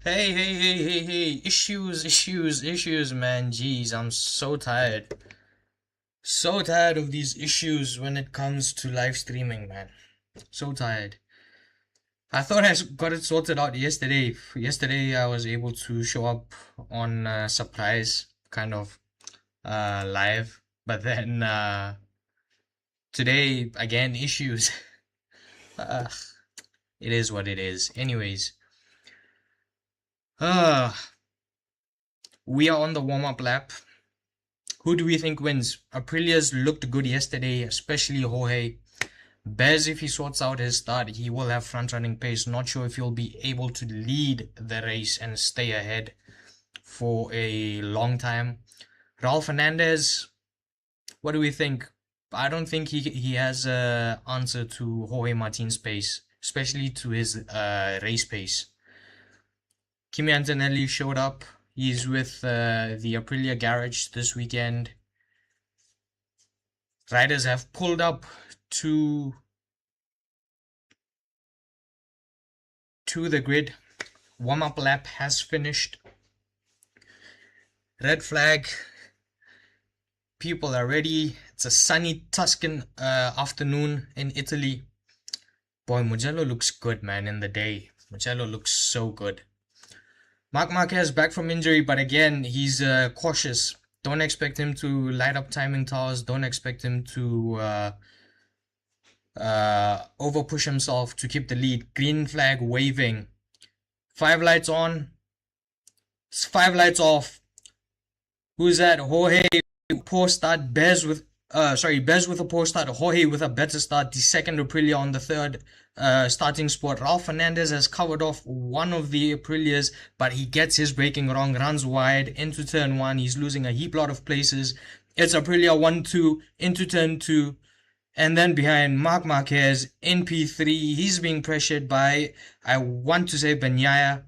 Hey. Issues, man. Jeez, I'm so tired. So tired of these issues when it comes to live streaming, man. So tired. I thought I got it sorted out yesterday. Yesterday, I was able to show up on surprise, kind of live. But then today, again, issues. uh, it is what it is. Anyways, uh, we are on the warm-up lap. Who do we think wins? Aprilia's looked good yesterday, especially Jorge. Bez, if he sorts out his start, he will have front-running pace. Not sure if he'll be able to lead the race and stay ahead for a long time. Raul Fernandez, what do we think? I don't think he has an answer to Jorge Martin's pace, especially to his race pace. Kimi Antonelli showed up. He's with the Aprilia garage this weekend. Riders have pulled up to the grid. Warm-up lap has finished. Red flag. People are ready. It's a sunny Tuscan afternoon in Italy. Boy, Mugello looks good, man, in the day. Mugello looks so good. Marc Marquez back from injury, but again, he's cautious. Don't expect him to light up timing towers. Don't expect him to over push himself to keep the lead. Green flag waving. 5 lights on. 5 lights off. Who's that? Jorge, poor start. Bez with a poor start. Jorge with a better start. The second Aprilia on the third starting spot. Raul Fernandez has covered off one of the Aprilias, but he gets his braking wrong, runs wide into turn 1. He's losing a heap lot of places. It's Aprilia 1-2 into turn 2. And then behind Marc Marquez in P3, he's being pressured by, I want to say, Bagnaia,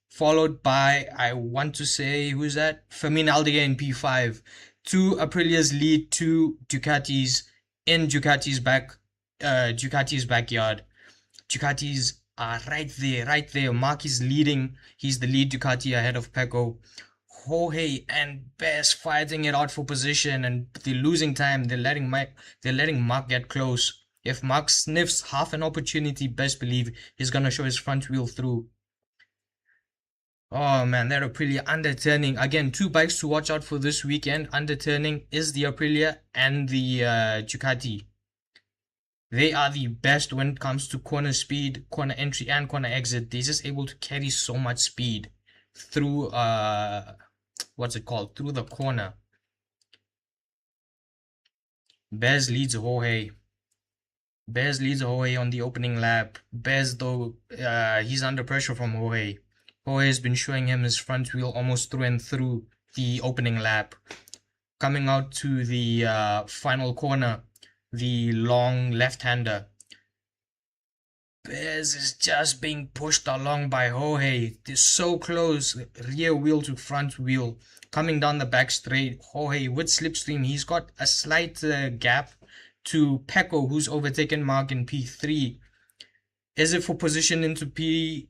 followed by, I want to say, who's that? Fermin Aldeguer in P5. 2 Aprilia's lead, 2 Ducatis in Ducati's backyard. Ducatis are right there. Marc is leading. He's the lead Ducati ahead of Pecco. Jorge and Bez fighting it out for position, and they're losing time. They're letting Marc get close. If Marc sniffs half an opportunity, best believe he's gonna show his front wheel through. Oh man, that Aprilia underturning. Again, 2 bikes to watch out for this weekend. Underturning is the Aprilia and the Ducati. They are the best when it comes to corner speed, corner entry, and corner exit. They're just able to carry so much speed through through the corner. Bez leads Jorge. On the opening lap. Bez, though, he's under pressure from Jorge. Jorge has been showing him his front wheel almost through and through the opening lap. Coming out to the final corner, the long left-hander. Bez is just being pushed along by Jorge. They're so close, rear wheel to front wheel. Coming down the back straight, Jorge with slipstream. He's got a slight gap to Pecco, who's overtaken Marc in P3. Is it for position into P?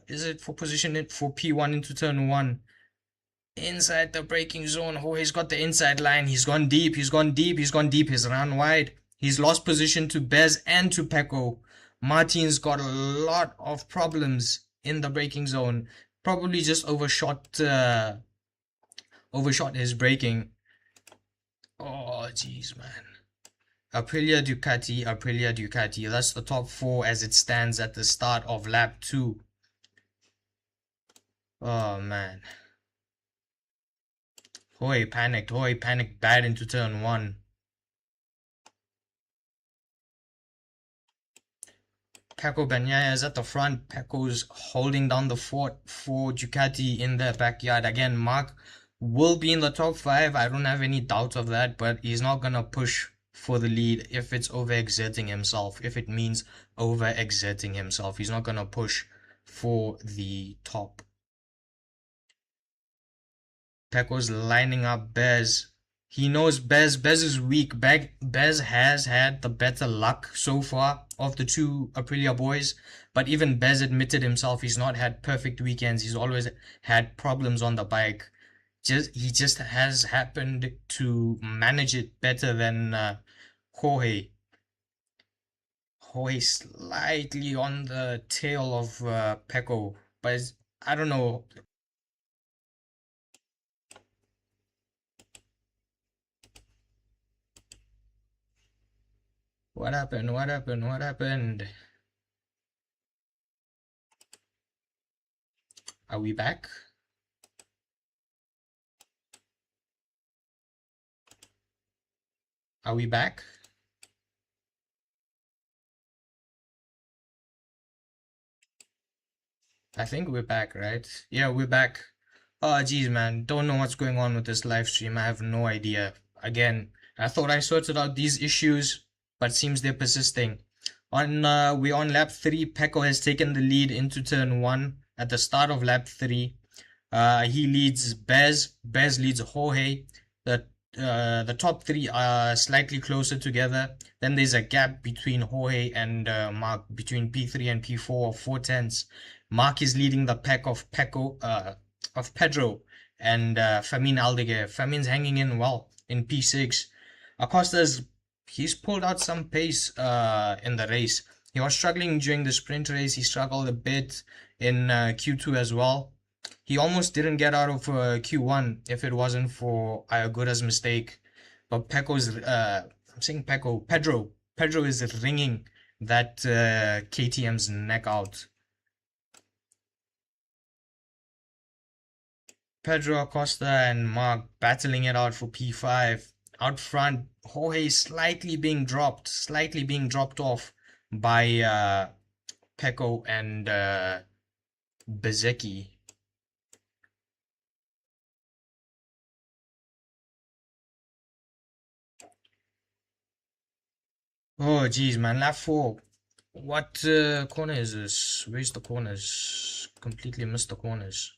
Is it for position for P1 into turn 1? Inside the braking zone, Jorge's got the inside line. He's gone deep. He's run wide. He's lost position to Bez and to Pecco. Martin's got a lot of problems in the braking zone. Probably just overshot his braking. Oh, jeez, man. Aprilia Ducati. That's the top 4 as it stands at the start of lap 2. Oh, man. Jorge panicked bad into turn 1. Pecco Bagnaia is at the front. Pecco's holding down the fort for Ducati in their backyard. Again, Marc will be in the top 5. I don't have any doubt of that, but he's not going to push for the lead if it's overexerting himself. If it means overexerting himself, he's not going to push for the top. Pecco's lining up Bez. He knows Bez is weak. Bez has had the better luck so far of the two Aprilia boys, but even Bez admitted himself he's not had perfect weekends. He's always had problems on the bike. He just has happened to manage it better than Jorge. Jorge slightly on the tail of Pecco, but I don't know. What happened? What happened? What happened? Are we back? Are we back? I think we're back, right? Yeah, we're back. Oh, geez, man. Don't know what's going on with this live stream. I have no idea. Again, I thought I sorted out these issues, but seems they're persisting. We're on lap 3. Pecco has taken the lead into turn 1 at the start of lap 3. He leads Bez. Bez leads Jorge. The top three are slightly closer together. Then there's a gap between Jorge and Mark, between P3 and P4 of 4 tenths. Mark is leading the pack of Pedro and Famin Aldeguer. Famin's hanging in well in P6. Acosta's he's pulled out some pace in the race. He was struggling during the sprint race. He struggled a bit in Q2 as well. He almost didn't get out of Q1 if it wasn't for Ogura's mistake. But I'm saying Pedro is wringing that KTM's neck out. Pedro Acosta and Mark battling it out for P5. Out front, Jorge slightly being dropped off by Pecco and BEZZZ. Oh, geez, man. Lap 4. What corner is this? Where's the corners? Completely missed the corners.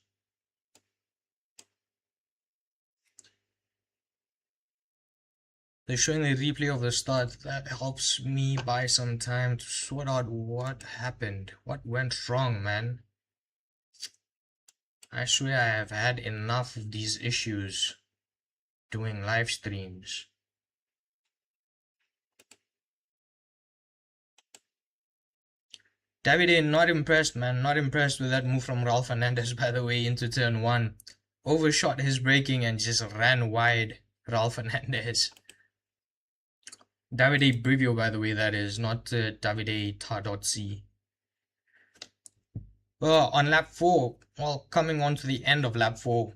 They're showing the replay of the start. That helps me buy some time to sort out what happened. What went wrong, man? I swear I have had enough of these issues doing live streams. Davide, not impressed, man. Not impressed with that move from Raul Fernandez, by the way, into turn 1. Overshot his braking and just ran wide. Raul Fernandez. Davide Brivio, by the way, that is, not Davide Tardozzi. On lap 4, well, coming on to the end of lap 4,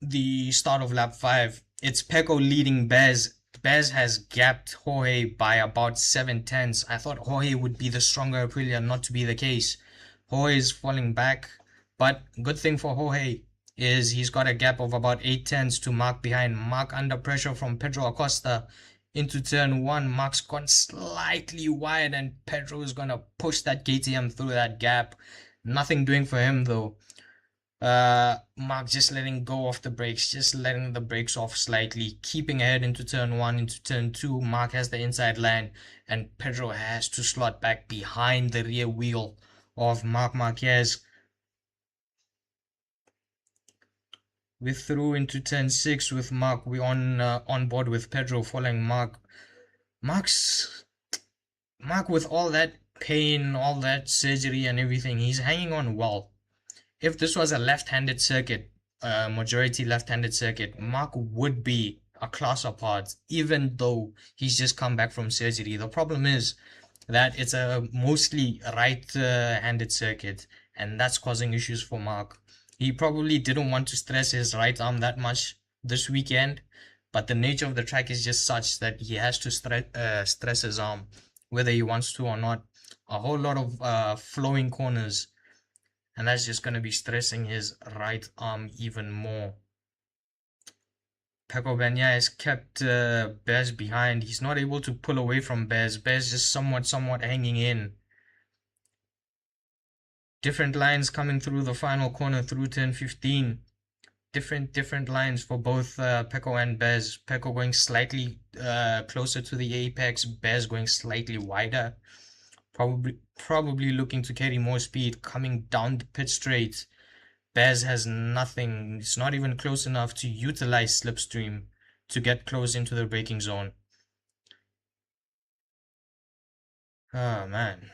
the start of lap 5, it's Pecco leading Bez. Bez has gapped Jorge by about 7 tenths. I thought Jorge would be the stronger Aprilia, not to be the case. Jorge is falling back, but good thing for Jorge is he's got a gap of about 8 tenths to Mark behind. Mark under pressure from Pedro Acosta into turn 1. Mark's gone slightly wide and Pedro is gonna push that KTM through that gap. Nothing doing for him though. Mark just letting go of the brakes, just letting the brakes off slightly, keeping ahead into turn 1, into turn 2. Mark has the inside line and Pedro has to slot back behind the rear wheel of Marc Marquez. We're through into turn 6 with Mark. We're on board with Pedro following Mark. Mark with all that pain, all that surgery and everything, he's hanging on well. If this was a left-handed circuit, majority left-handed circuit, Mark would be a class apart, even though he's just come back from surgery. The problem is that it's a mostly right-handed circuit, and that's causing issues for Mark. He probably didn't want to stress his right arm that much this weekend, but the nature of the track is just such that he has to stress his arm, whether he wants to or not. A whole lot of flowing corners, and that's just going to be stressing his right arm even more. Pecco Bagnaia has kept Bez behind. He's not able to pull away from Bez. Bez just somewhat hanging in. Different lines coming through the final corner through turn 15. different lines for both Pecco and Bez. Pecco going slightly closer to the apex, Bez going slightly wider. Probably looking to carry more speed coming down the pit straight. Bez has nothing. It's not even close enough to utilize slipstream to get close into the braking zone. Oh man.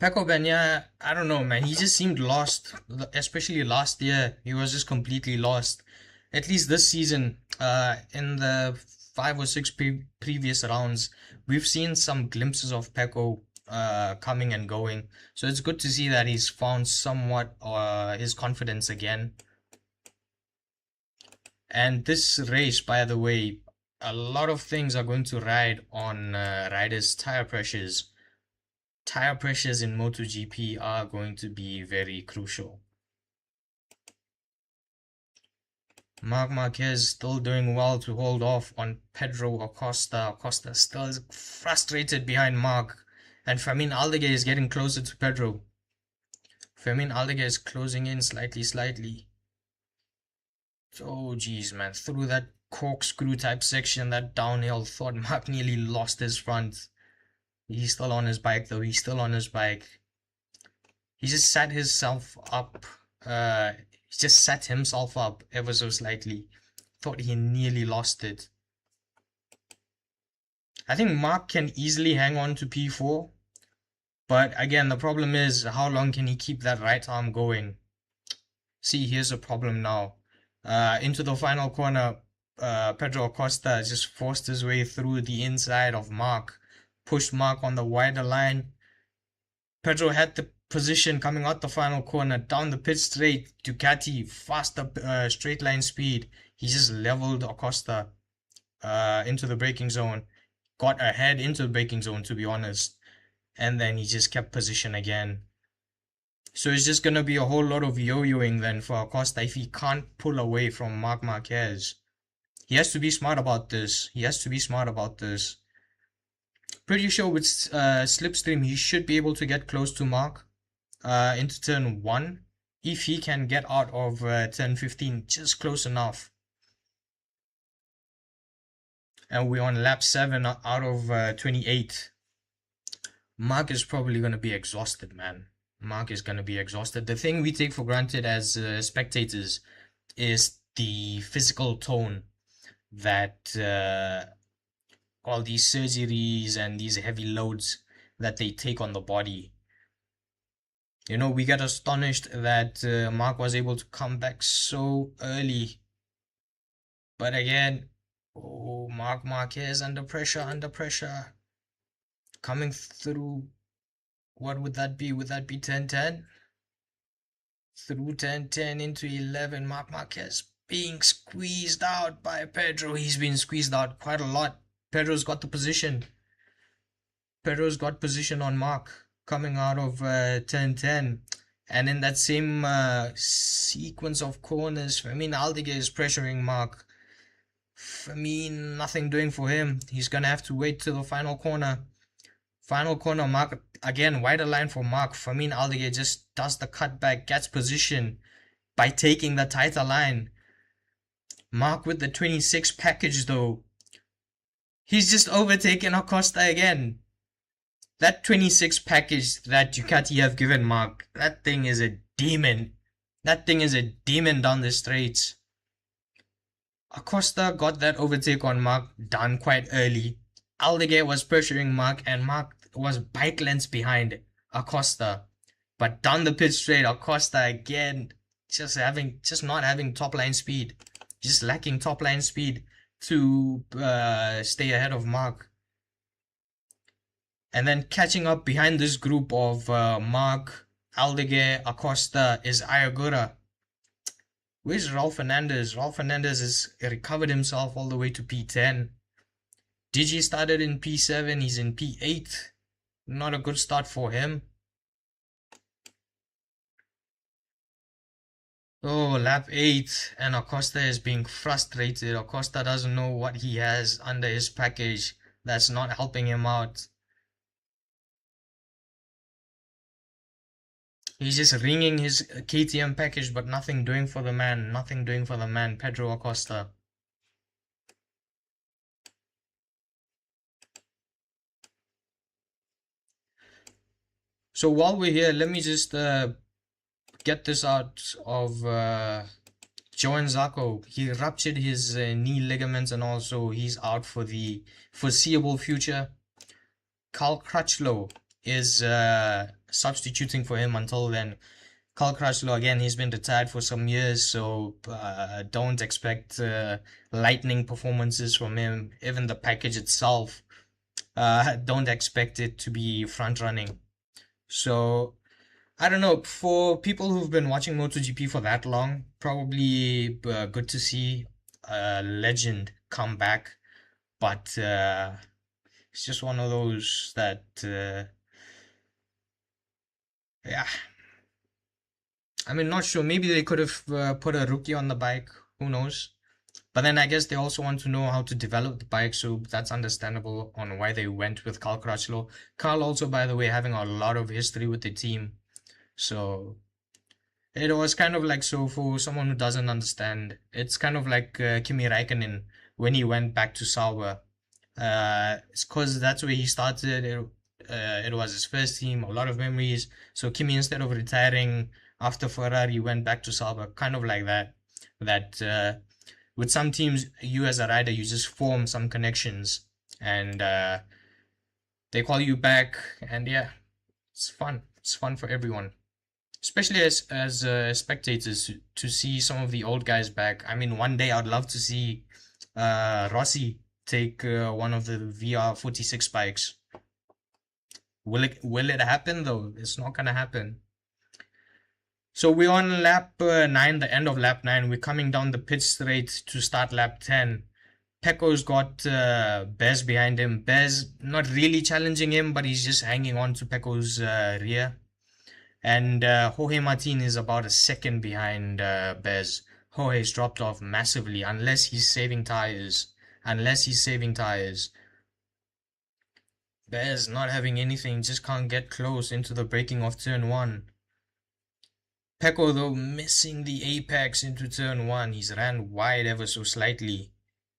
Pecco Bagnaia, I don't know, man. He just seemed lost, especially last year. He was just completely lost. At least this season, in the 5 or 6 previous rounds, we've seen some glimpses of Pecco coming and going. So it's good to see that he's found somewhat his confidence again. And this race, by the way, a lot of things are going to ride on riders' tire pressures. Tire pressures in MotoGP are going to be very crucial. Marc Marquez still doing well to hold off on Pedro Acosta. Acosta still frustrated behind Marc. And Fermin Aldeguer is getting closer to Pedro. Fermin Aldeguer is closing in slightly. Oh geez, man. Through that corkscrew type section, that downhill, thought Marc nearly lost his front. He's still on his bike though. He's still on his bike. He just set himself up. He just set himself up ever so slightly. Thought he nearly lost it. I think Marc can easily hang on to P4. But again, the problem is how long can he keep that right arm going? See, here's a problem now. Into the final corner, Pedro Acosta just forced his way through the inside of Marc. Pushed Marc on the wider line. Pedro had the position coming out the final corner, down the pit straight. Ducati, faster straight line speed. He just leveled Acosta into the braking zone. Got ahead into the braking zone, to be honest. And then he just kept position again. So it's just going to be a whole lot of yo-yoing then for Acosta if he can't pull away from Marc Marquez. He has to be smart about this. Pretty sure with slipstream he should be able to get close to Marc into turn 1 if he can get out of turn 15 just close enough. And we're on lap 7 out of 28. Marc is probably going to be exhausted, man. Marc is going to be exhausted. The thing we take for granted as spectators is the physical tone that all these surgeries and these heavy loads that they take on the body. You know, we get astonished that Marc was able to come back so early. But again, oh, Marc Marquez under pressure. Coming through, what would that be? Would that be 10-10? Through 10-10 into 11, Marc Marquez being squeezed out by Pedro. He's been squeezed out quite a lot. Pedro's got the position. Pedro's got position on Marc coming out of 10-10. And in that same sequence of corners, Fermin Aldeguer is pressuring Marc. Fermin, nothing doing for him. He's going to have to wait till the final corner. Final corner, Marc, again, wider line for Marc. Fermin Aldeguer just does the cutback, gets position by taking the tighter line. Marc with the 26 package though. He's just overtaken Acosta again. That 26 package that Ducati have given Marc, that thing is a demon. That thing is a demon down the straights. Acosta got that overtake on Marc done quite early. Aldeguer was pressuring Marc and Marc was bike lengths behind Acosta. But down the pit straight, Acosta again just not having top line speed. Just lacking top line speed to stay ahead of Marc. And then catching up behind this group of Marc, Aldeguer, Acosta is Ogura. Where's Raul Fernandez? Raul Fernandez has recovered himself all the way to P10. Digi started in P7, he's in P8. Not a good start for him. Oh, lap 8, and Acosta is being frustrated. Acosta doesn't know what he has under his package that's not helping him out. He's just ringing his KTM package, but nothing doing for the man. Nothing doing for the man, Pedro Acosta. So while we're here, let me just get this out of Joan Zarco. He ruptured his knee ligaments and also he's out for the foreseeable future. Carl Crutchlow is substituting for him until then. Carl Crutchlow, again, he's been retired for some years, so don't expect lightning performances from him. Even the package itself, don't expect it to be front running. So I don't know. For people who've been watching MotoGP for that long, probably good to see a legend come back. But it's just one of those that, yeah. I mean, not sure. Maybe they could have put a rookie on the bike. Who knows? But then I guess they also want to know how to develop the bike, so that's understandable on why they went with Carl Crutchlow. Carl also, by the way, having a lot of history with the team. So it was kind of like, so for someone who doesn't understand, it's kind of like Kimi Räikkönen when he went back to Sauber. It's because that's where he started. It was his first team, a lot of memories. So Kimi, instead of retiring after Ferrari, went back to Sauber, kind of like that. That with some teams, you as a rider, you just form some connections, and they call you back, and yeah, it's fun. It's fun for everyone, especially as spectators to see some of the old guys back. I mean, one day I'd love to see Rossi take one of the VR46 bikes. Will it happen though? It's not gonna happen. So we're on lap 9, the end of lap 9. We're coming down the pit straight to start lap 10. Pecco's got Bez behind him. Bez not really challenging him, but he's just hanging on to Pecco's rear. And Jorge Martin is about a second behind Bez. Jorge's dropped off massively unless he's saving tires. Unless he's saving tires. Bez not having anything, just can't get close into the braking of turn 1. Pecco though missing the apex into turn 1. He's ran wide ever so slightly.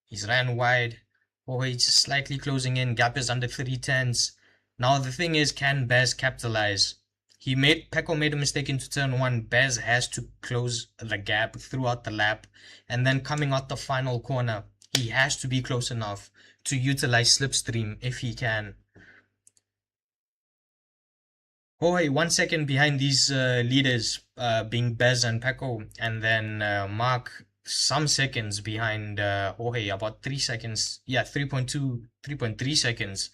He's ran wide. Jorge just slightly closing in. Gap is under 3/10. Now the thing is, can Bez capitalize? Pecco made a mistake into turn 1. Bez has to close the gap throughout the lap, and then coming out the final corner, he has to be close enough to utilize slipstream if he can. Jorge 1 second behind these leaders, being Bez and Pecco, and then Mark some seconds behind Jorge, about 3 seconds, yeah, 3.2, 3.3 seconds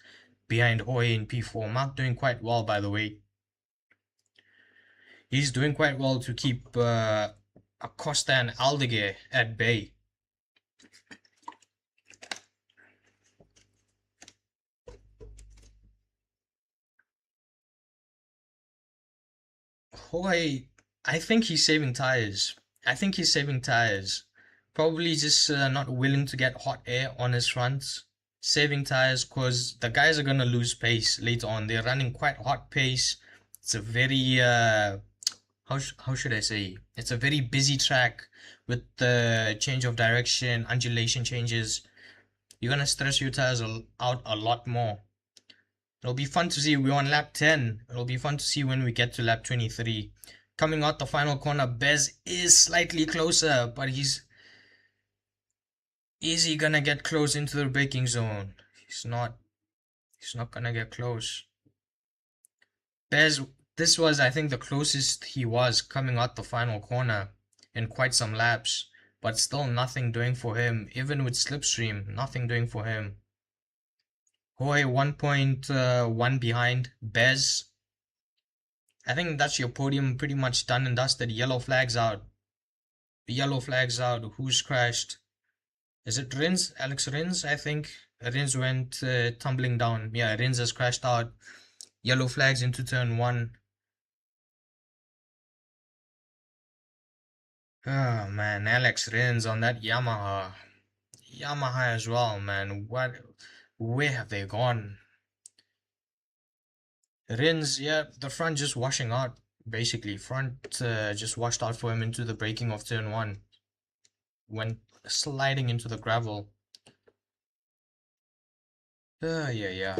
behind Jorge in P4. Mark doing quite well, by the way. He's doing quite well to keep Acosta and Aldeguer at bay. Jorge, I think he's saving tires. I think he's saving tires. Probably just not willing to get hot air on his fronts. Saving tires because the guys are going to lose pace later on. They're running quite hot pace. It's a very, how should I say? It's a very busy track with the change of direction, undulation changes. You're going to stress your tires out a lot more. It'll be fun to see. We're on lap 10. It'll be fun to see when we get to lap 23. Coming out the final corner, Bez is slightly closer, but is he gonna get close into the braking zone? He's not gonna get close. Bez, this was, I think, the closest he was coming out the final corner in quite some laps, but still nothing doing for him. Even with slipstream, nothing doing for him. Jorge 1.1 behind Bez. I think that's your podium pretty much done and dusted. Yellow flags out. Yellow flags out. Who's crashed? Is it Rins? Alex Rins, I think. Rins went tumbling down. Yeah, Rins has crashed out. Yellow flags into turn 1. Oh man, Alex Rins on that Yamaha. Yamaha as well, man. Where have they gone? Rins, yeah, the front just washing out. Basically, front just washed out for him into the braking of turn 1. Went sliding into the gravel. Yeah.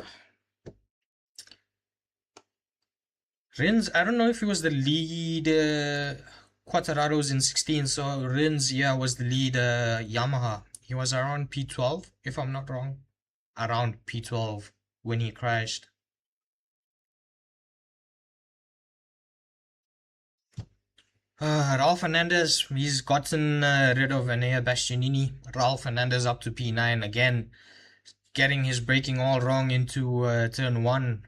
Rins, I don't know if he was the lead Quattararos in 16, so Rins, yeah, was the lead Yamaha. He was around P12, if I'm not wrong. Around P12 when he crashed. Raul Fernandez, he's gotten rid of Enea Bastianini. Raul Fernandez up to P9 again, getting his braking all wrong into turn 1,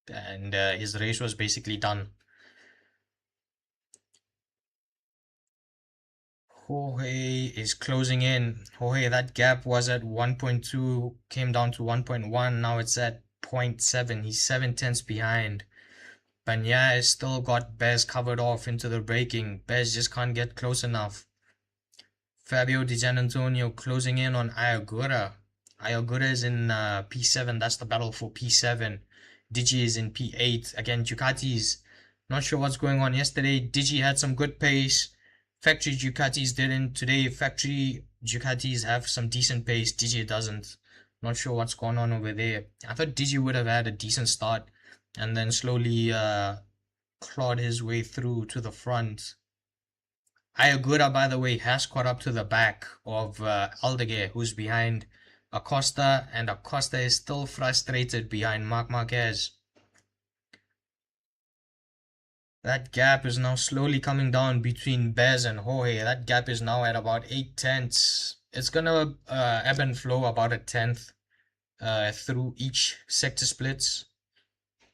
and his race was basically done. Jorge is closing in. Jorge, that gap was at 1.2, came down to 1.1, now it's at 0.7. He's 7 tenths behind. Banya has still got BEZZZ covered off into the braking. BEZZZ just can't get close enough. Fabio Di Gianantonio closing in on Ogura. Ogura is in P7. That's the battle for P7. Digi is in P8. Again, Ducatis. Not sure what's going on. Yesterday, Digi had some good pace. Factory Ducatis didn't. Today, factory Ducatis have some decent pace. Digi doesn't. Not sure what's going on over there. I thought Digi would have had a decent start and then slowly clawed his way through to the front. Ogura, by the way, has caught up to the back of Aldeguer, who's behind Acosta, and Acosta is still frustrated behind Marc Marquez. That gap is now slowly coming down between BEZZZ and Jorge. That gap is now at about 8 tenths. It's gonna ebb and flow about a tenth through each sector splits.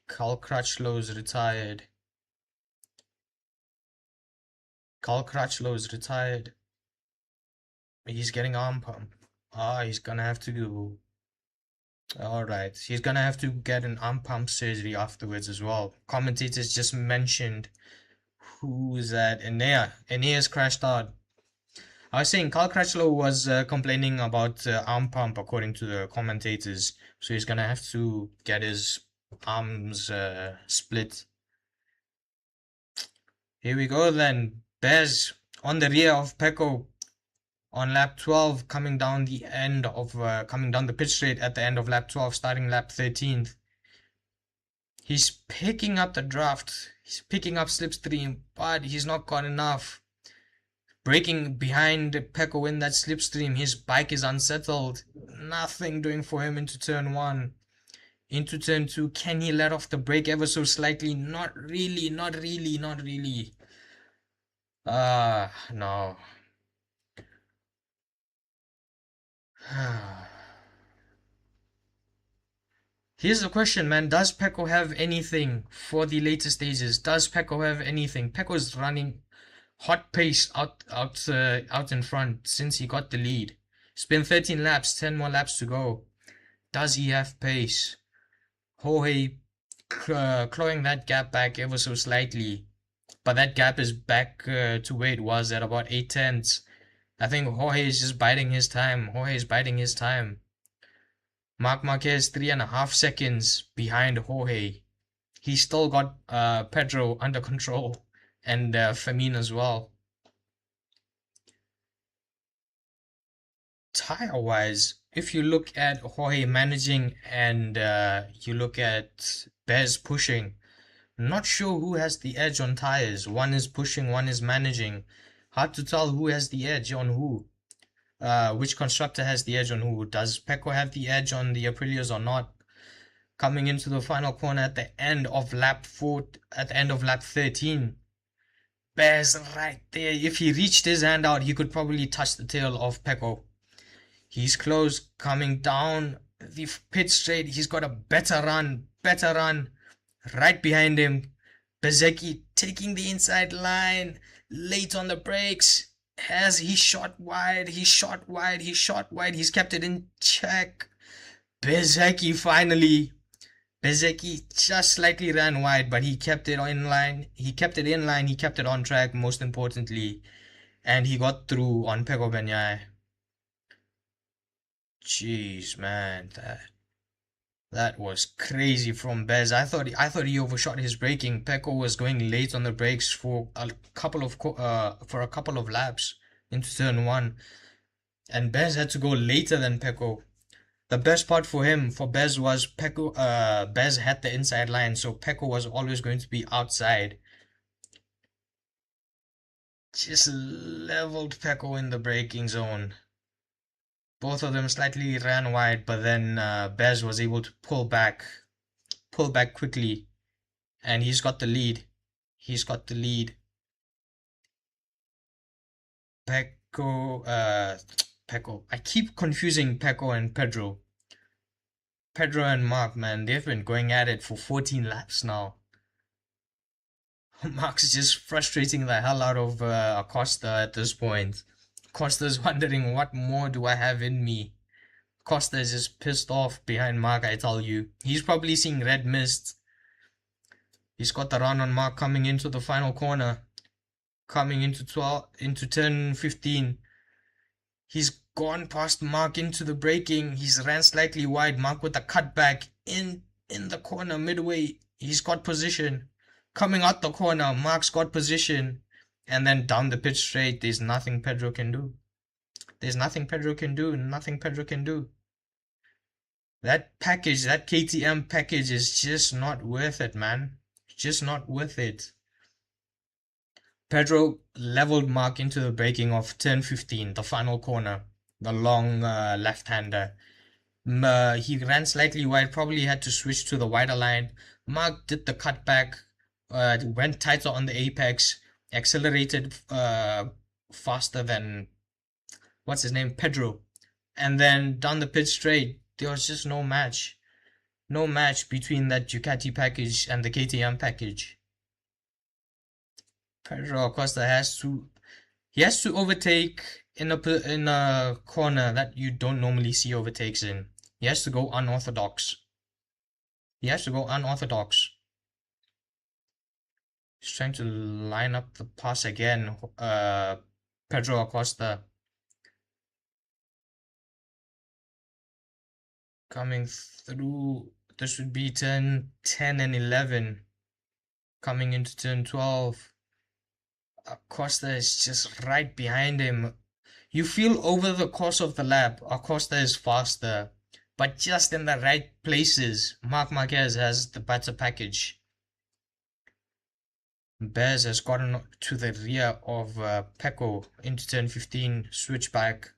Carl Crutchlow's retired. Carl Crutchlow is retired. He's getting arm pump. He's gonna have to do. Alright, he's gonna have to get an arm pump surgery afterwards as well. Commentators just mentioned who's that? Enea. Enea's crashed out. I was saying Carl Crutchlow was complaining about arm pump according to the commentators, so he's gonna have to get his arms split. Here we go then. BEZZZ on the rear of Pecco on lap 12, coming down the end of coming down the pit straight at the end of lap 12, starting lap 13th. He's picking up the draft. He's picking up slipstream, but he's not got enough. Braking behind Pecco in that slipstream. His bike is unsettled. Nothing doing for him into turn 1. Into turn 2, can he let off the brake ever so slightly? Not really. No. Here's the question, man. Does Pecco have anything for the later stages? Does Pecco have anything? Pecco's running hot pace out in front since he got the lead. It's been 13 laps, 10 more laps to go. Does he have pace? Jorge clawing that gap back ever so slightly, but that gap is back to where it was at about 8 tenths. I think Jorge is just biding his time. Jorge is biding his time. Marc Marquez 3.5 seconds behind Jorge. He's still got Pedro under control and Firmino as well. Tire-wise, if you look at Jorge managing and you look at BEZZZ pushing, not sure who has the edge on tires. One is pushing, one is managing. Hard to tell who has the edge on who. Which constructor has the edge on who? Does Pecco have the edge on the Aprilias or not? Coming into the final corner at the end of lap 13. BEZZZ right there. If he reached his hand out, he could probably touch the tail of Pecco. He's close, coming down the pit straight. He's got a better run. Right behind him, BEZZZ taking the inside line, late on the brakes. He shot wide, he's kept it in check. BEZZZ finally. BEZZZ just slightly ran wide, but he kept it in line. He kept it on track, most importantly. And he got through on Pecco Bagnaia. Jeez, man. That was crazy from Bez. I thought he overshot his braking. Pecco was going late on the brakes for a couple of laps into turn one, and Bez had to go later than Pecco. The best part for Bez was Bez had the inside line, so Pecco was always going to be outside. Just leveled Pecco in the braking zone. Both of them slightly ran wide, but then Bez was able to pull back quickly, and he's got the lead. He's got the lead. Pecco, Pecco. I keep confusing Pecco and Pedro. Pedro and Mark, man, they've been going at it for 14 laps now. Mark's just frustrating the hell out of Acosta at this point. Acosta's wondering, what more do I have in me? Acosta is just pissed off behind Mark, I tell you. He's probably seeing red mist. He's got the run on Mark coming into the final corner. Coming into turn 15. He's gone past Mark into the braking. He's ran slightly wide. Mark with the cutback in the corner midway. He's got position. Coming out the corner, Mark's got position. And then down the pit straight, there's nothing Pedro can do. There's nothing Pedro can do. Nothing Pedro can do. That package, that KTM package is just not worth it, man. Just not worth it. Pedro leveled Mark into the braking of turn 15, the final corner, the long left-hander. He ran slightly wide, probably had to switch to the wider line. Mark did the cutback, went tighter on the apex, accelerated faster than, what's his name, Pedro. And then down the pit straight, there was just no match. No match between that Ducati package and the KTM package. Pedro Acosta has to overtake in a corner that you don't normally see overtakes in. He has to go unorthodox. He's trying to line up the pass again. Pedro Acosta coming through. This would be turn 10 and 11. Coming into turn 12. Acosta is just right behind him. You feel over the course of the lap, Acosta is faster, but just in the right places, Marc Marquez has the better package. Bez has gotten to the rear of Pecco into turn 15, switchback.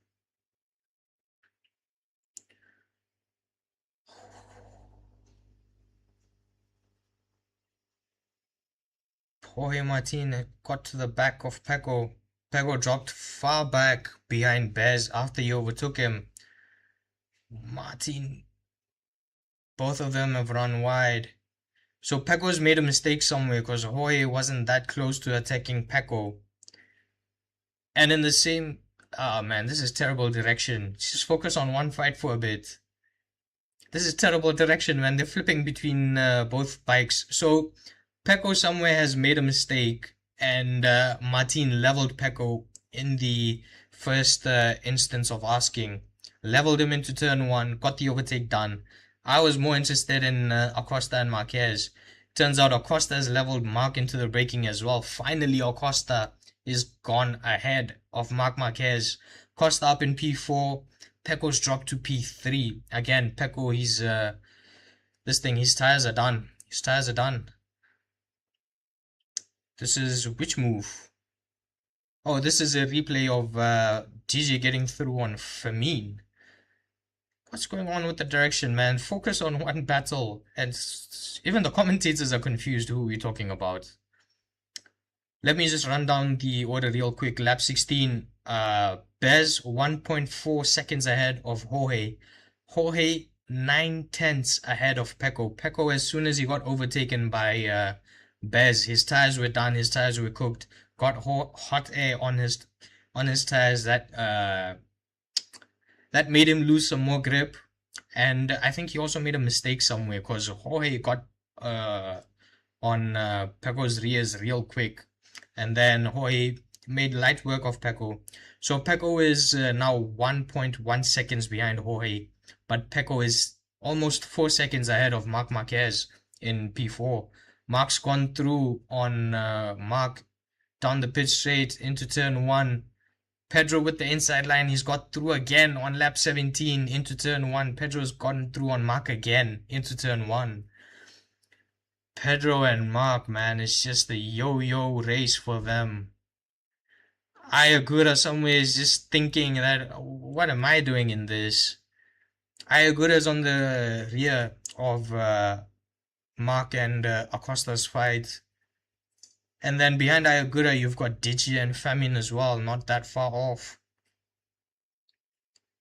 Jorge Martin got to the back of Pecco. Pecco dropped far back behind Bez after he overtook him. Martin, both of them have run wide. So Pecco's made a mistake somewhere because Jorge wasn't that close to attacking Pecco. And in the same... Ah, man, this is terrible direction. Just focus on one fight for a bit. This is terrible direction, man. They're flipping between both bikes. So Pecco somewhere has made a mistake, and Martin leveled Pecco in the first instance of asking. Leveled him into turn 1, got the overtake done. I was more interested in Acosta and Marquez. Turns out Acosta has leveled Mark into the braking as well. Finally, Acosta is gone ahead of Marc Marquez. Acosta up in P4. Pecco's dropped to P3. Again, Pecco, his tires are done. His tires are done. This is which move? Oh, this is a replay of DJ getting through on Firmin. What's going on with the direction, man? Focus on one battle. And even the commentators are confused who we're talking about. Let me just run down the order real quick. Lap 16, Bez 1.4 seconds ahead of Jorge. Jorge 9/10 ahead of Pecco. Pecco, as soon as he got overtaken by Bez, his tires were done, his tires were cooked. Got hot air on his tires that made him lose some more grip. And I think he also made a mistake somewhere because Jorge got on Pecco's rears real quick. And then Jorge made light work of Pecco. So Pecco is now 1.1 seconds behind Jorge, but Pecco is almost 4 seconds ahead of Marc Marquez in P4. Marc's gone through on Marc down the pit straight into turn 1. Pedro with the inside line, he's got through again on lap 17 into turn 1. Pedro's gotten through on Marc again into turn 1. Pedro and Marc, man, it's just a yo-yo race for them. Ogura somewhere is just thinking that, what am I doing in this? Ogura's on the rear of Marc and Acosta's fight. And then behind Ogura, you've got Digi and Famine as well, not that far off.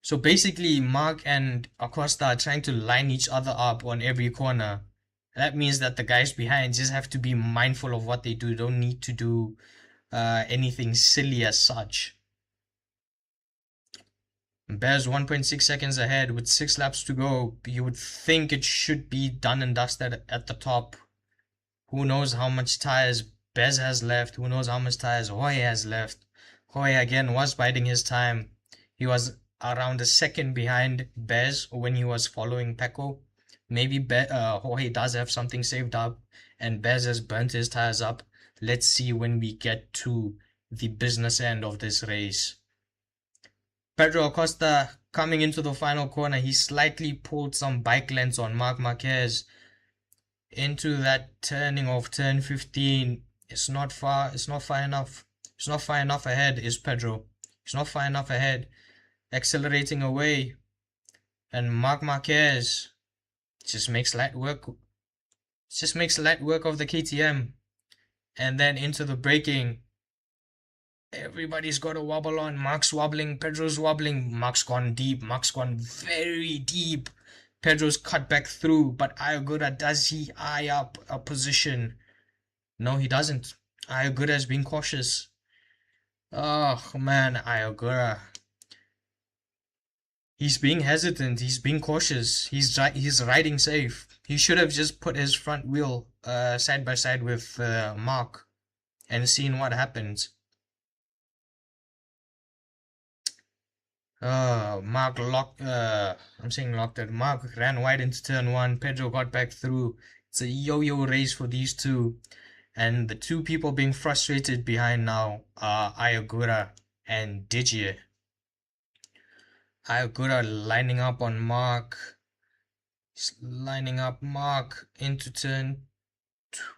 So basically, Marc and Acosta are trying to line each other up on every corner. That means that the guys behind just have to be mindful of what they do. Don't need to do anything silly as such. Bez 1.6 seconds ahead with 6 laps to go. You would think it should be done and dusted at the top. Who knows how much tires Bez has left? Who knows how much tires Jorge has left? Jorge again was biding his time. He was around a second behind Bez when he was following Pecco. Maybe Jorge does have something saved up and Bez has burnt his tires up. Let's see when we get to the business end of this race. Pedro Acosta coming into the final corner. He slightly pulled some bike lengths on Marc Marquez into that turning of turn 15. It's not far enough. It's not far enough ahead is Pedro. It's not far enough ahead. Accelerating away. And Marc Marquez just makes light work. Just makes light work of the KTM. And then into the braking. Everybody's got a wobble on. Marc's wobbling. Pedro's wobbling. Marc's gone deep. Marc's gone very deep. Pedro's cut back through. But Ogura, does he eye up a position? No, he doesn't. Ogura has been cautious. Oh, man, Ogura. He's being hesitant. He's being cautious. He's riding safe. He should have just put his front wheel side by side with Marc and seen what happens. Marc locked it. Marc ran wide into turn 1. Pedro got back through. It's a yo-yo race for these two. And the two people being frustrated behind now are Ogura and Digi. Ogura lining up on Marc. He's lining up Marc into turn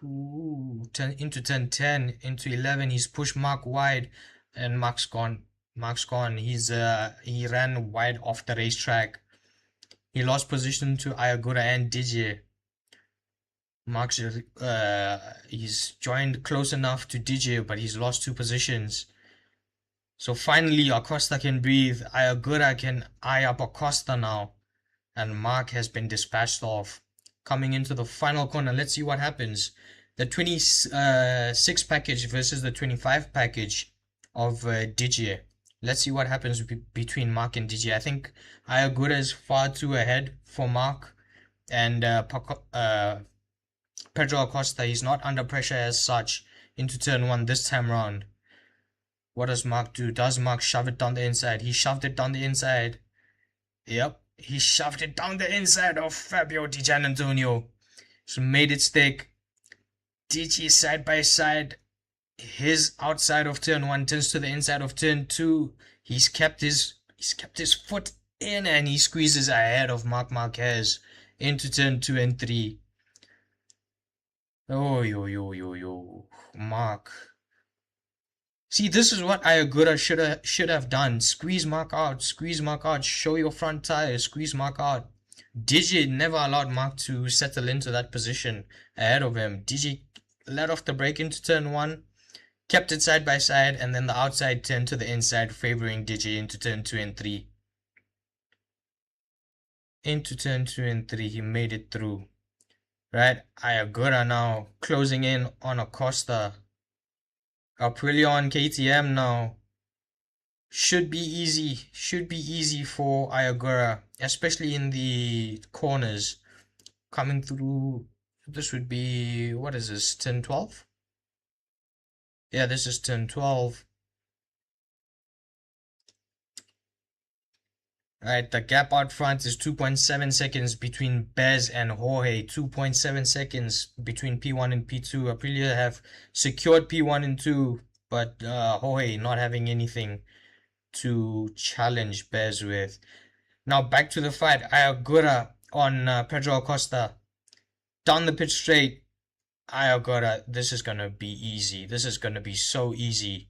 2, into turn 10, into 11. He's pushed Marc wide and Marc's gone. He ran wide off the racetrack. He lost position to Ogura and Digi. Marc's he's joined close enough to Digi, but he's lost 2 positions. So finally Acosta can breathe. Ogura can eye up Acosta now. And Marc has been dispatched off. Coming into the final corner, let's see what happens. The 26 package versus the 25 package of Digi. Let's see what happens between Marc and Digi. I think Ogura is far too ahead for Marc. And Pedro Acosta, he's not under pressure as such into turn 1 this time round. What does Marc do? Does Marc shove it down the inside? He shoved it down the inside. Yep, he shoved it down the inside of Fabio Di Giannantonio. So made it stick. Digi side by side. His outside of turn 1 turns to the inside of turn 2. He's kept his foot in and he squeezes ahead of Marc Marquez into turn 2 and 3. Oh, yo, Marc. See, this is what Ogura should have done. Squeeze Marc out, show your front tire, squeeze Marc out. Digi never allowed Marc to settle into that position ahead of him. Digi let off the brake into turn 1, kept it side by side, and then the outside turned to the inside, favoring Digi into turn 2 and 3. Into turn 2 and 3, he made it through. Right, Ogura now closing in on Acosta. Aprilia on KTM now. Should be easy for Ogura, especially in the corners. Coming through, this would be, what is this, turn 12? Yeah, this is turn 12. Alright, the gap out front is 2.7 seconds between Bez and Jorge. 2.7 seconds between P1 and P2. Aprilia have secured P1 and 2, but Jorge not having anything to challenge Bez with. Now back to the fight. Ogura on Pedro Acosta. Down the pitch straight. Ogura, this is gonna be easy. This is gonna be so easy.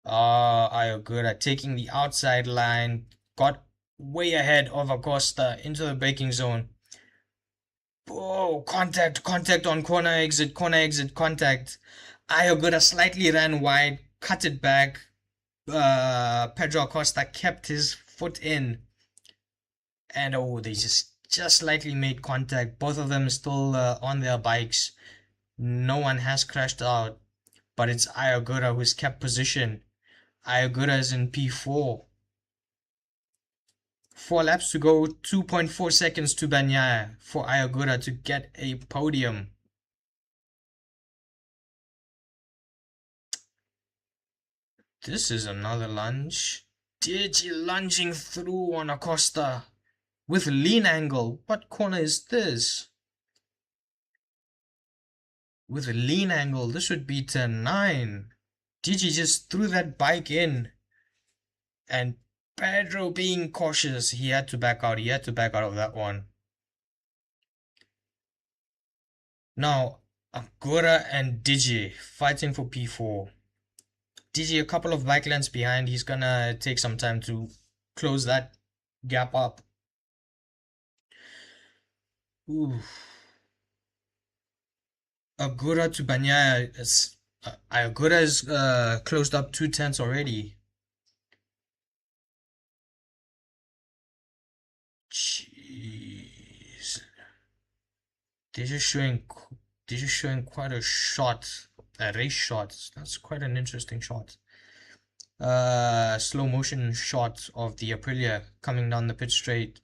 Ogura taking the outside line. Got way ahead of Acosta into the braking zone. Oh, contact on corner exit, contact. Ogura slightly ran wide, cut it back. Pedro Acosta kept his foot in, and oh, they just slightly made contact. Both of them still on their bikes. No one has crashed out, but it's Ogura who's kept position. Ogura is in P4. 4 laps to go, 2.4 seconds to Bagnaia for Ogura to get a podium. This is another lunge. Digi lunging through on Acosta with lean angle. What corner is this? With a lean angle, this would be turn 9. Digi just threw that bike in, and Pedro being cautious, he had to back out. He had to back out of that one. Now, Ogura and Digi fighting for P4. Digi a couple of bike lengths behind. He's gonna take some time to close that gap up. Ooh. Ogura to Bagnaia. Ogura is closed up 2/10 already. Jeez. They're just showing quite a shot. A race shot. That's quite an interesting shot. Slow motion shot of the Aprilia coming down the pit straight.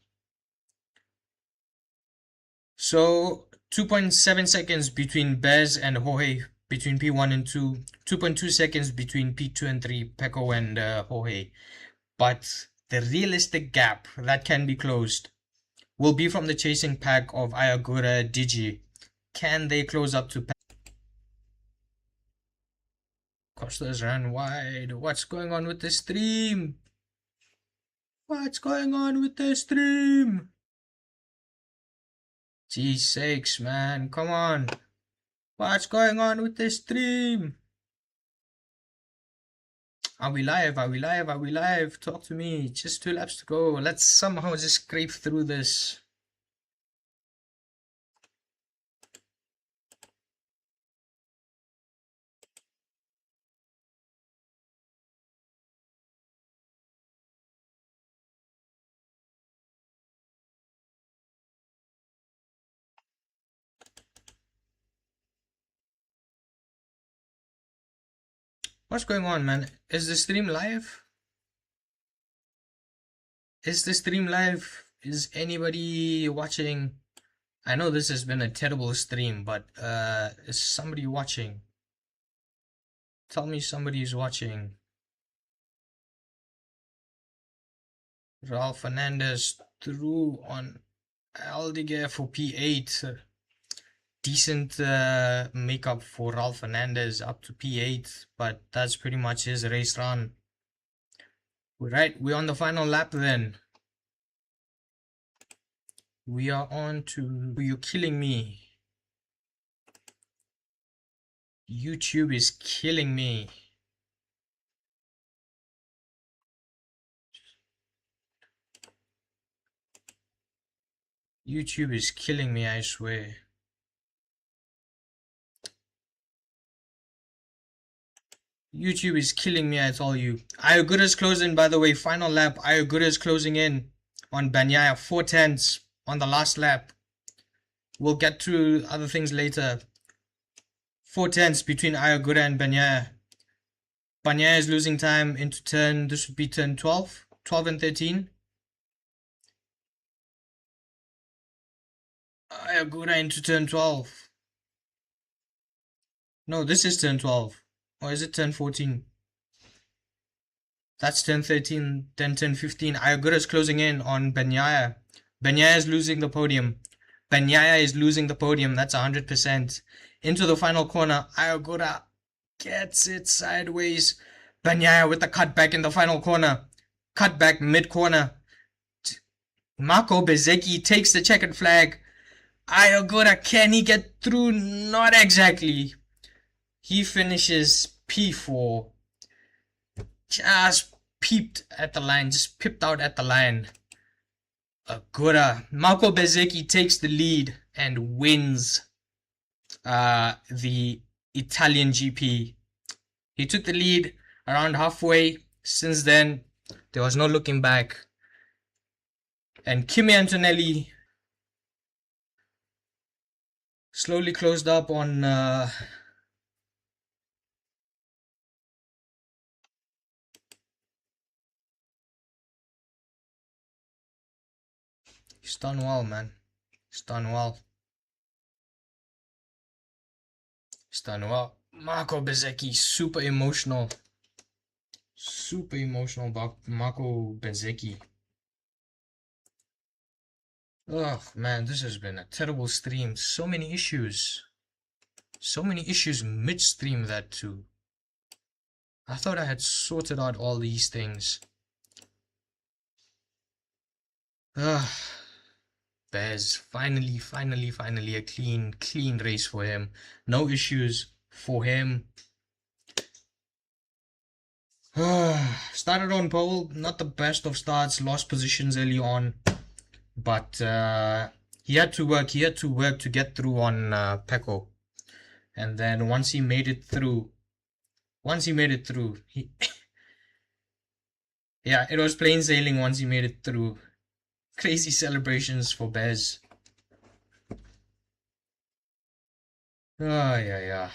So 2.7 seconds between Bez and Jorge between P1 and 2. 2.2 seconds between P2 and 3, Pecco and Jorge. But the realistic gap that can be closed will be from the chasing pack of Ogura Digi. Can they close up to Costa's ran wide? What's going on with the stream? What's going on with the stream? Gee sakes, man. Come on. What's going on with the stream? Are we live? Are we live? Are we live? Talk to me. Just 2 laps to go. Let's somehow just scrape through this. What's going on, man? Is the stream live? Is the stream live? Is anybody watching? I know this has been a terrible stream, but is somebody watching? Tell me somebody is watching. Raul Fernandez through on Aldeguer for P8. Decent makeup for Raul Fernandez up to P8, but that's pretty much his race run. Right, we're on the final lap then. We are on to... You're killing me. YouTube is killing me. YouTube is killing me, I swear. YouTube is killing me, I tell you. Ogura is closing, by the way. Final lap. Ogura is closing in on Bagnaia. 4/10 on the last lap. We'll get to other things later. 4/10 between Ogura and Bagnaia. Bagnaia is losing time into turn. This would be turn 12. 12 and 13. Ogura into turn 12. No, this is turn 12. Or is it turn 14? That's 10-13, 10-10-15. Ogura is closing in on Bagnaia. Bagnaia is losing the podium. Bagnaia is losing the podium. That's 100%. Into the final corner. Ogura gets it sideways. Bagnaia with the cutback in the final corner. Cutback mid-corner. Marco Bezzecchi takes the checkered flag. Ogura, can he get through? Not exactly. He finishes P4. Just peeped at the line, just pipped out at the line. Ogura, Marco Bezzecchi takes the lead and wins the Italian GP. He took the lead around halfway. Since then, there was no looking back. And Kimi Antonelli slowly closed up on he's done well, man. He's done well. He's done well. Marco Bezzecchi, super emotional. Super emotional about Marco Bezzecchi. Oh man, this has been a terrible stream. So many issues. So many issues mid-stream, that too. I thought I had sorted out all these things. Bez, finally a clean race for him. No issues for him. Started on pole, not the best of starts, lost positions early on, but he had to work to get through on Pecco. And then once he made it through, he yeah, it was plain sailing once he made it through. Crazy celebrations for Bez. Yeah.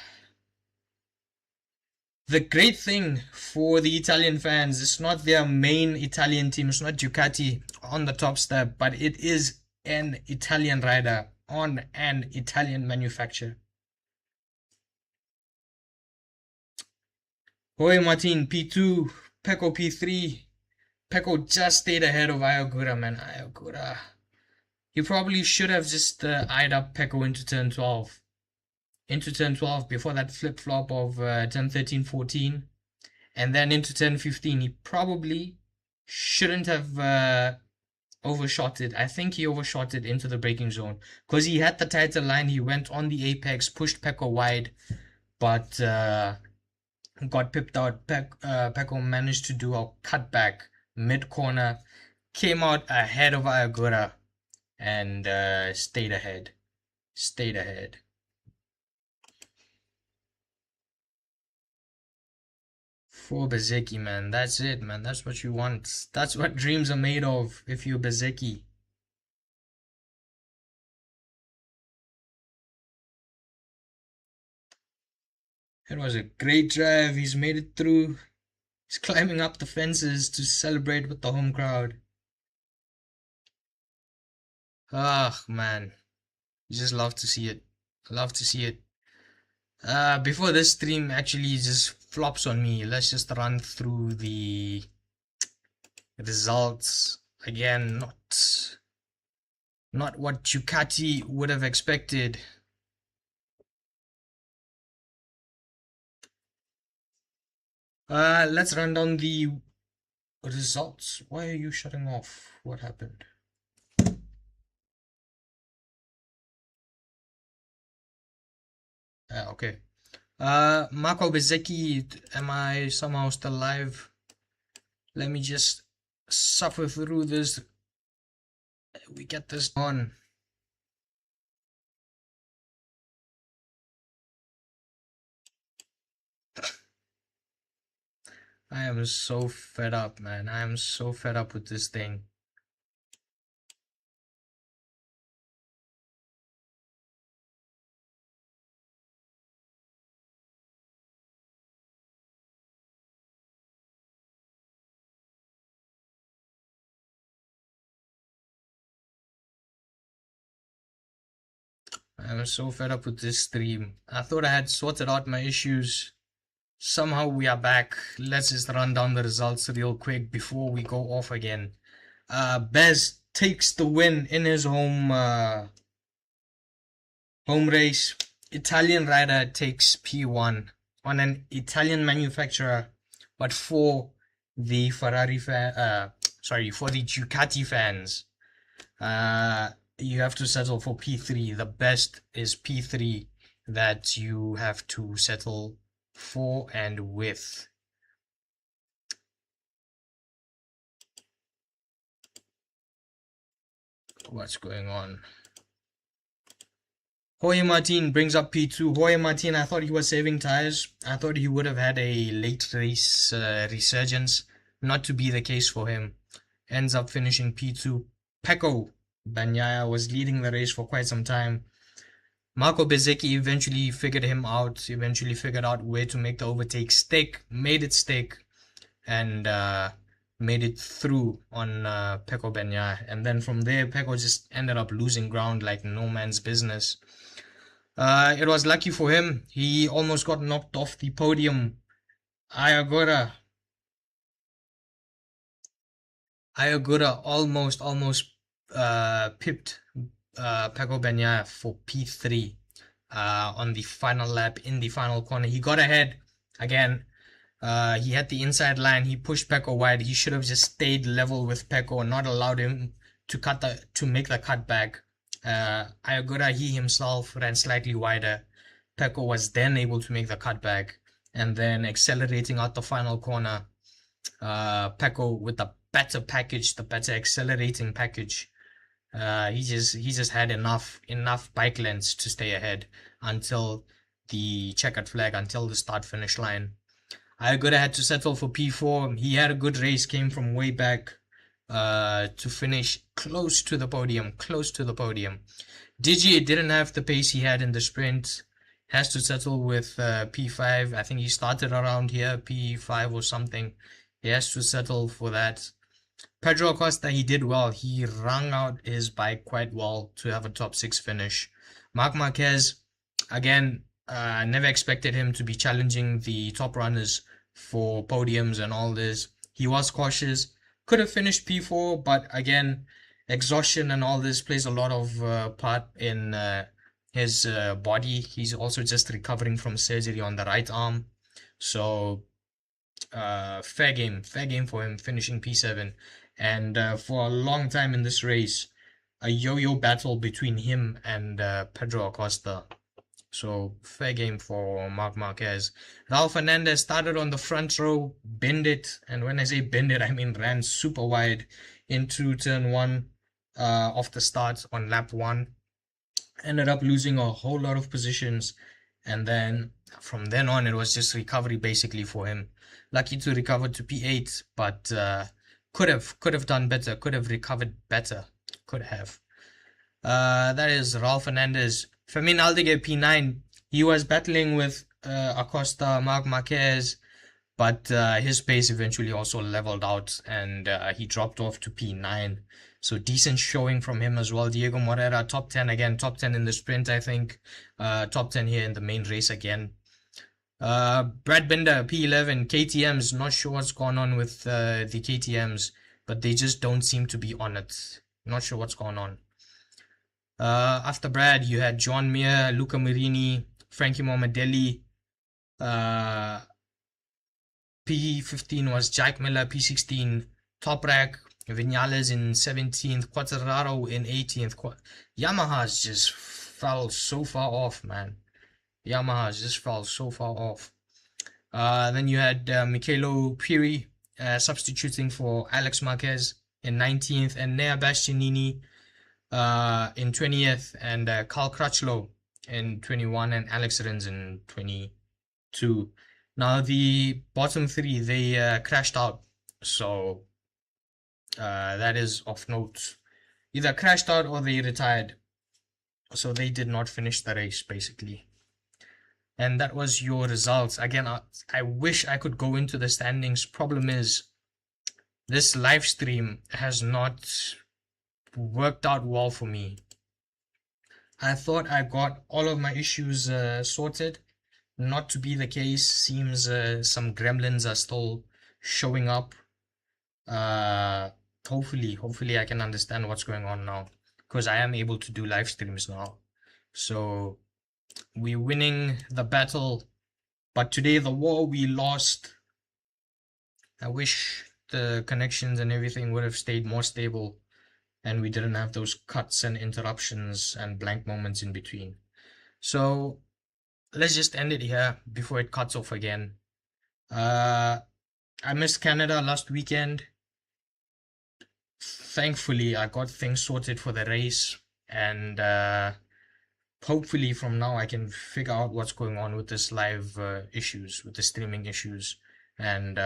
The great thing for the Italian fans, it's not their main Italian team, it's not Ducati on the top step, but it is an Italian rider on an Italian manufacturer. Jorge Martin P2, Pecco P3. Pecco just stayed ahead of Ogura, man. Ogura. He probably should have just eyed up Pecco into turn 12. Before that flip-flop of 10-13-14. And then into 10-15. He probably shouldn't have overshot it. I think he overshot it into the braking zone. Because he had the tighter line. He went on the apex, pushed Pecco wide. But got pipped out. Pecco managed to do a cutback mid-corner. Came out ahead of Ogura. And stayed ahead. For Bezzecchi, man. That's it, man. That's what you want. That's what dreams are made of if you're Bezzecchi. It was a great drive. He's made it through. He's climbing up the fences to celebrate with the home crowd. Ah, man. You just love to see it. Love to see it. Before this stream actually just flops on me, let's just run through the results again. Not what Ducati would have expected. Let's run down the results. Why are you shutting off? What happened? Okay. Marco Bezzecchi, am I somehow still live? Let me just suffer through this. We get this on. I am so fed up, man. I am so fed up with this thing. I am so fed up with this stream. I thought I had sorted out my issues. Somehow we are back. Let's just run down the results real quick before we go off again. Bez takes the win in his home race. Italian rider takes P1 on an Italian manufacturer, but for the for the Ducati fans, you have to settle for P3. The best is P3 that you have to settle for and with. What's going on? Jorge Martin brings up P2. Jorge Martin, I thought he was saving tires. I thought he would have had a late race resurgence. Not to be the case for him. Ends up finishing P2. Pecco Bagnaia was leading the race for quite some time. Marco Bezzecchi eventually figured him out, eventually figured out where to make the overtake stick, made it stick, and made it through on Pecco Bagnaia. And then from there, Pecco just ended up losing ground like no man's business. It was lucky for him. He almost got knocked off the podium. Ogura almost pipped Pecco Bagnaia for P3 on the final lap in the final corner. He got ahead again. He had the inside line. He pushed Pecco wide. He should have just stayed level with Pecco and not allowed him to make the cut back. Ogura, he himself ran slightly wider. Pecco was then able to make the cutback, and then accelerating out the final corner. Pecco with the better package, the better accelerating package. He just had enough bike lengths to stay ahead until the checkered flag, until the start finish line. Ogura had to settle for P4. He had a good race, came from way back to finish close to the podium. Digi didn't have the pace he had in the sprint. Has to settle with P5. I think he started around here, P5 or something. He has to settle for that. Pedro Acosta, he did well. He wrung out his bike quite well to have a top 6 finish. Marc Marquez, again, never expected him to be challenging the top runners for podiums and all this. He was cautious. Could have finished P4, but again, exhaustion and all this plays a lot of part in his body. He's also just recovering from surgery on the right arm. So, fair game for him, finishing P7. And for a long time in this race, a yo-yo battle between him and Pedro Acosta. So, fair game for Marc Marquez. Raul Fernandez started on the front row, bend it, and when I say bend it, I mean ran super wide into turn 1 off the start on lap 1. Ended up losing a whole lot of positions, and then from then on, it was just recovery basically for him. Lucky to recover to P8, but could have done better, could have recovered better, could have. That is Raul Fernandez. Fermin Aldeguer P9. He was battling with Acosta, Marc Marquez, but his pace eventually also leveled out, and he dropped off to P9. So decent showing from him as well. Diego Moreira, top 10 again, top 10 in the sprint, I think. Top 10 here in the main race again. Brad Binder, P11, KTMs. Not sure what's going on with the KTMs, but they just don't seem to be on it. Not sure what's going on. After Brad, you had John Mir, Luca Marini, Frankie Morbidelli. P15 was Jack Miller. P16, Toprak, Vinales in 17th, Quartararo in 18th. Yamaha's just fell so far off, man. Yamaha's just fell so far off. Then you had Michelo Piri substituting for Alex Marquez in 19th, and Nea Bastianini in 20th, and Carl Crutchlow in 21, and Alex Rins in 22. Now the bottom 3, they crashed out, so that is of note. Either crashed out or they retired, so they did not finish the race basically. And that was your results. Again, I wish I could go into the standings. Problem is, this live stream has not worked out well for me. I thought I got all of my issues sorted, not to be the case. Seems some gremlins are still showing up. Hopefully I can understand what's going on now, because I am able to do live streams now. So we're winning the battle, but today the war we lost. I wish the connections and everything would have stayed more stable and we didn't have those cuts and interruptions and blank moments in between. So let's just end it here before it cuts off again. I missed Canada last weekend. Thankfully, I got things sorted for the race, and hopefully from now I can figure out what's going on with this live issues, with the streaming issues, and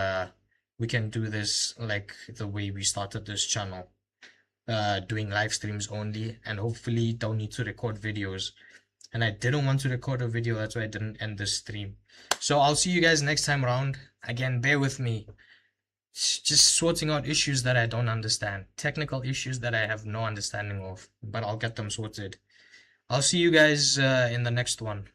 we can do this like the way we started this channel, doing live streams only, and hopefully don't need to record videos. And I didn't want to record a video, that's why I didn't end this stream. So I'll see you guys next time around. Again, bear with me. It's just sorting out issues that I don't understand, technical issues that I have no understanding of, but I'll get them sorted. I'll see you guys in the next one.